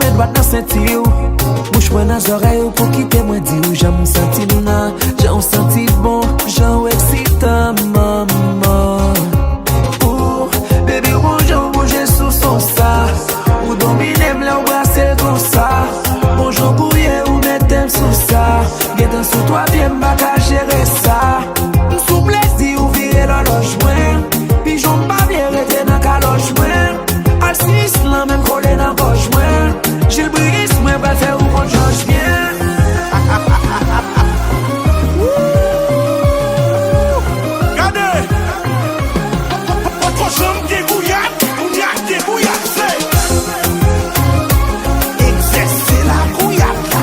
mè dwat nan senti ou. Mouch mwen nan zorey ou pou kite mwen di ou. Jan mwen senti nan, jan mwen senti bon, jan ou eksita maman. Ou, baby ou jan ou bouge sou son sa. Ou domine mle ou brase kon sa. Bon jan kouye ou metem sou sa. Getan sou toa bien baka jere sa. Sou plezi ou vire la loj mwen. Pi jon pa bien rete nan ka loj mwen. Al sis lan men kole nan voj mwen. Jil bris mwen bal fe ou kon chanj bien. Gade Pochon ke gouyak, gouyak ke gouyak se Exerce la gouyak la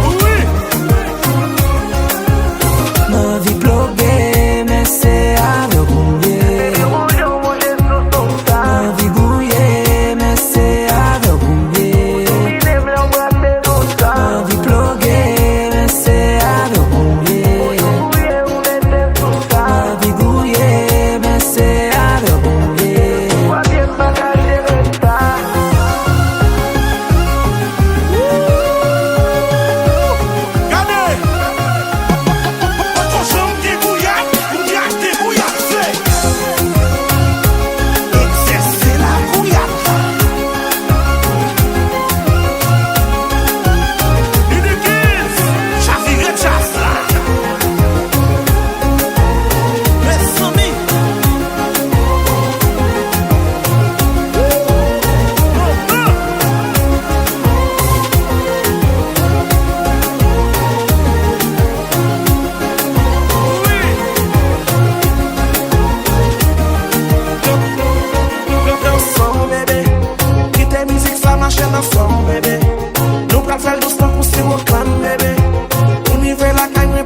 Oui Ma vi plogue, men se ave gouye. Ma vi gouye, men se ave gouye. Ma vi plogue, men se ave gouye. Ma vi gouye, men se ave gouye. Gade Pochon ke gouyak, gouyak ke gouyak se Exerce la gouyak la Idikis, chavire chas la Mes ami Danson bébé, kite mizik sa mache nan son bébé Nou pral fel douceman pou si woklan bébé Ou nive la kay mwen